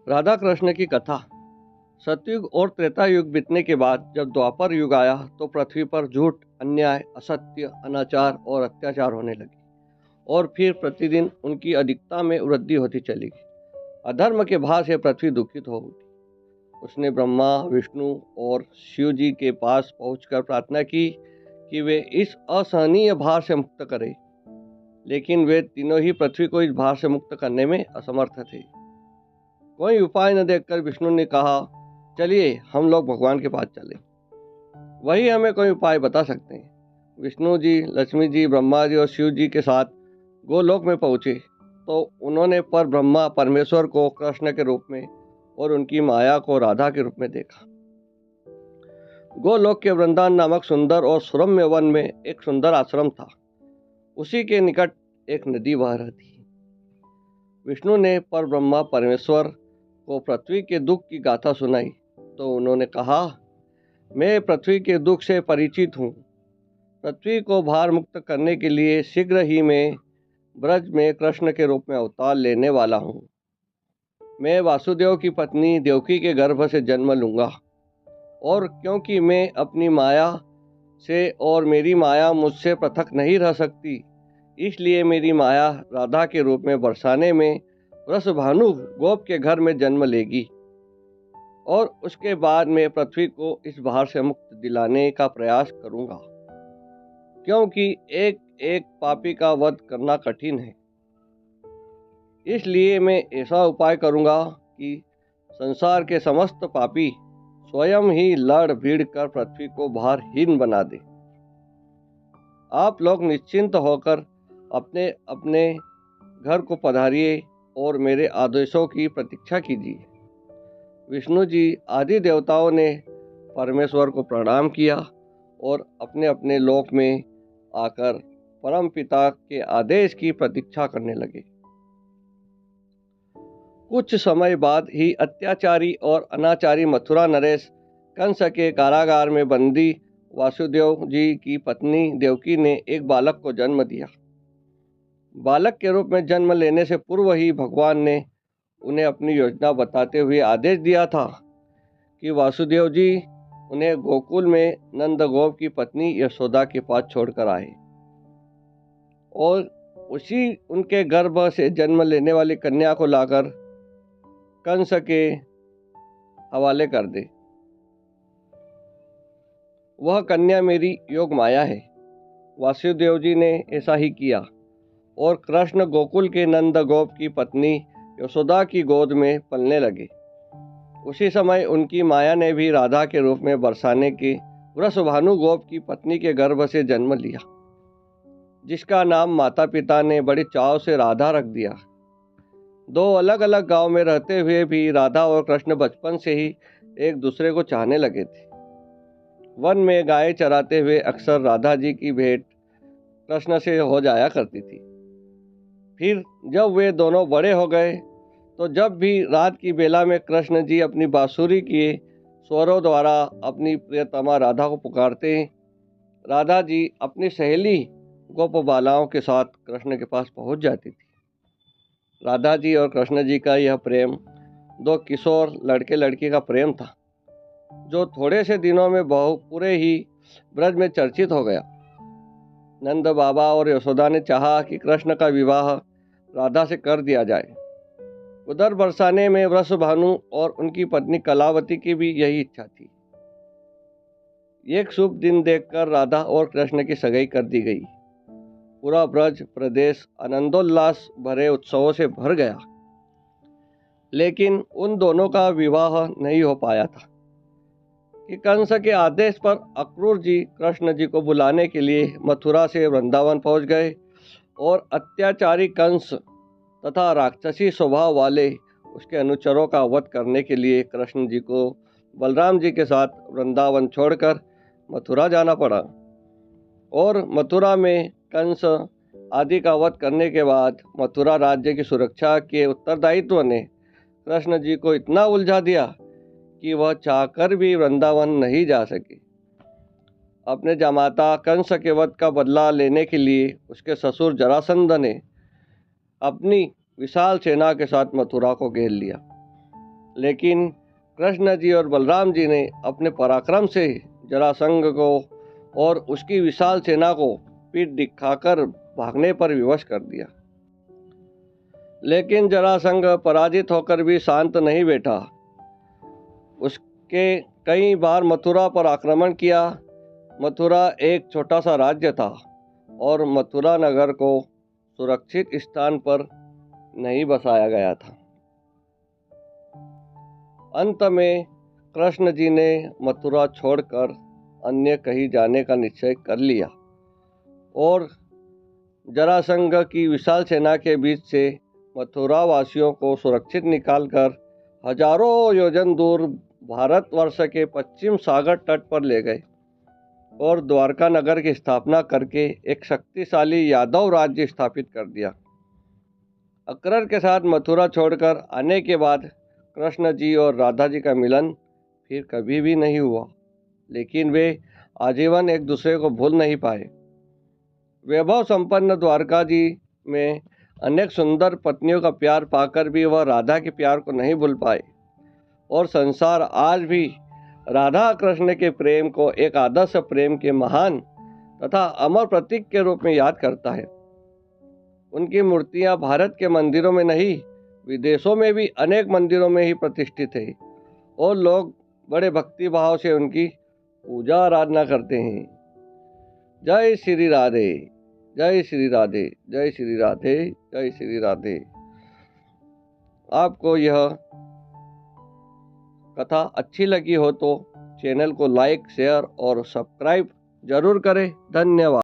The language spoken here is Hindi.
राधा कृष्ण की कथा। सतयुग और त्रेता युग बीतने के बाद जब द्वापर युग आया तो पृथ्वी पर झूठ, अन्याय, असत्य, अनाचार और अत्याचार होने लगे और फिर प्रतिदिन उनकी अधिकता में वृद्धि होती चली गई। अधर्म के भार से पृथ्वी दुखित हो उठी। उसने ब्रह्मा, विष्णु और शिव जी के पास पहुंचकर प्रार्थना की कि वे इस असहनीय भार से मुक्त करें, लेकिन वे तीनों ही पृथ्वी को इस भार से मुक्त करने में असमर्थ थे। कोई उपाय न देखकर विष्णु ने कहा, चलिए हम लोग भगवान के पास चले, वही हमें कोई उपाय बता सकते हैं। विष्णु जी, लक्ष्मी जी, ब्रह्मा जी और शिव जी के साथ गोलोक में पहुंचे तो उन्होंने पर ब्रह्मा परमेश्वर को कृष्ण के रूप में और उनकी माया को राधा के रूप में देखा। गोलोक के वृंदावन नामक सुंदर और सुरम्य वन में एक सुंदर आश्रम था। उसी के निकट एक नदी बह रही थी। विष्णु ने पर ब्रह्मा परमेश्वर को पृथ्वी के दुख की गाथा सुनाई तो उन्होंने कहा, मैं पृथ्वी के दुख से परिचित हूँ। पृथ्वी को भार मुक्त करने के लिए शीघ्र ही मैं ब्रज में कृष्ण के रूप में अवतार लेने वाला हूँ। मैं वासुदेव की पत्नी देवकी के गर्भ से जन्म लूँगा और क्योंकि मैं अपनी माया से और मेरी माया मुझसे पृथक नहीं रह सकती, इसलिए मेरी माया राधा के रूप में बरसाने में वृषभानु गोप के घर में जन्म लेगी और उसके बाद मैं पृथ्वी को इस भार से मुक्त दिलाने का प्रयास करूंगा, क्योंकि एक एक पापी का वध करना कठिन है। इसलिए मैं ऐसा उपाय करूंगा कि संसार के समस्त पापी स्वयं ही लड़ भीड़ कर पृथ्वी को भारहीन बना दे। आप लोग निश्चिंत होकर अपने अपने घर को पधारिए और मेरे आदेशों की प्रतीक्षा कीजिए। विष्णु जी आदि देवताओं ने परमेश्वर को प्रणाम किया और अपने अपने लोक में आकर परम पिता के आदेश की प्रतीक्षा करने लगे। कुछ समय बाद ही अत्याचारी और अनाचारी मथुरा नरेश कंस के कारागार में बंदी वासुदेव जी की पत्नी देवकी ने एक बालक को जन्म दिया। बालक के रूप में जन्म लेने से पूर्व ही भगवान ने उन्हें अपनी योजना बताते हुए आदेश दिया था कि वासुदेव जी उन्हें गोकुल में नंद गोप की पत्नी यशोदा के पास छोड़कर आए और उसी उनके गर्भ से जन्म लेने वाली कन्या को लाकर कंस के हवाले कर दे। वह कन्या मेरी योग माया है। वासुदेव जी ने ऐसा ही किया और कृष्ण गोकुल के नंद गोप की पत्नी यशोदा की गोद में पलने लगे। उसी समय उनकी माया ने भी राधा के रूप में बरसाने के वृषभानु गोप की पत्नी के गर्भ से जन्म लिया, जिसका नाम माता पिता ने बड़ी चाव से राधा रख दिया। दो अलग अलग गांव में रहते हुए भी राधा और कृष्ण बचपन से ही एक दूसरे को चाहने लगे थे। वन में गाय चराते हुए अक्सर राधा जी की भेंट कृष्ण से हो जाया करती थी। फिर जब वे दोनों बड़े हो गए तो जब भी रात की बेला में कृष्ण जी अपनी बांसुरी के स्वरों द्वारा अपनी प्रियतमा राधा को पुकारते, राधा जी अपनी सहेली गोप बालाओं के साथ कृष्ण के पास पहुंच जाती थी। राधा जी और कृष्ण जी का यह प्रेम दो किशोर लड़के लड़की का प्रेम था, जो थोड़े से दिनों में पूरे ही ब्रज में चर्चित हो गया। नंद बाबा और यशोदा ने चाहा कि कृष्ण का विवाह राधा से कर दिया जाए। उधर बरसाने में वृषभानु और उनकी पत्नी कलावती की भी यही इच्छा थी। एक शुभ दिन देखकर राधा और कृष्ण की सगाई कर दी गई। पूरा ब्रज प्रदेश आनंदोल्लास भरे उत्सवों से भर गया, लेकिन उन दोनों का विवाह नहीं हो पाया था कि कंस के आदेश पर अक्रूर जी कृष्ण जी को बुलाने के लिए मथुरा से वृंदावन पहुंच गए और अत्याचारी कंस तथा राक्षसी स्वभाव वाले उसके अनुचरों का वध करने के लिए कृष्ण जी को बलराम जी के साथ वृंदावन छोड़कर मथुरा जाना पड़ा। और मथुरा में कंस आदि का वध करने के बाद मथुरा राज्य की सुरक्षा के उत्तरदायित्व ने कृष्ण जी को इतना उलझा दिया कि वह चाहकर भी वृंदावन नहीं जा सके। अपने जमाता कंस के वध का बदला लेने के लिए उसके ससुर जरासंध ने अपनी विशाल सेना के साथ मथुरा को घेर लिया। लेकिन कृष्ण जी और बलराम जी ने अपने पराक्रम से जरासंध को और उसकी विशाल सेना को पीठ दिखाकर भागने पर विवश कर दिया। लेकिन जरासंध पराजित होकर भी शांत नहीं बैठा। उसके कई बार मथुरा पर आक्रमण किया। मथुरा एक छोटा सा राज्य था और मथुरा नगर को सुरक्षित स्थान पर नहीं बसाया गया था। अंत में कृष्ण जी ने मथुरा छोड़कर अन्य कहीं जाने का निश्चय कर लिया और जरासंध की विशाल सेना के बीच से मथुरा वासियों को सुरक्षित निकालकर हजारों योजन दूर भारतवर्ष के पश्चिम सागर तट पर ले गए और द्वारका नगर की स्थापना करके एक शक्तिशाली यादव राज्य स्थापित कर दिया। अकबर के साथ मथुरा छोड़कर आने के बाद कृष्ण जी और राधा जी का मिलन फिर कभी भी नहीं हुआ, लेकिन वे आजीवन एक दूसरे को भूल नहीं पाए। वैभव संपन्न द्वारका जी में अनेक सुंदर पत्नियों का प्यार पाकर भी वह राधा के प्यार को नहीं भूल पाए और संसार आज भी राधा कृष्ण के प्रेम को एक आदर्श प्रेम के महान तथा अमर प्रतीक के रूप में याद करता है। उनकी मूर्तियां भारत के मंदिरों में नहीं, विदेशों में भी अनेक मंदिरों में ही प्रतिष्ठित है और लोग बड़े भक्ति भाव से उनकी पूजा आराधना करते हैं। जय श्री राधे, जय श्री राधे, जय श्री राधे, जय श्री राधे। आपको यह कथा अच्छी लगी हो तो चैनल को लाइक, शेयर और सब्सक्राइब जरूर करें। धन्यवाद।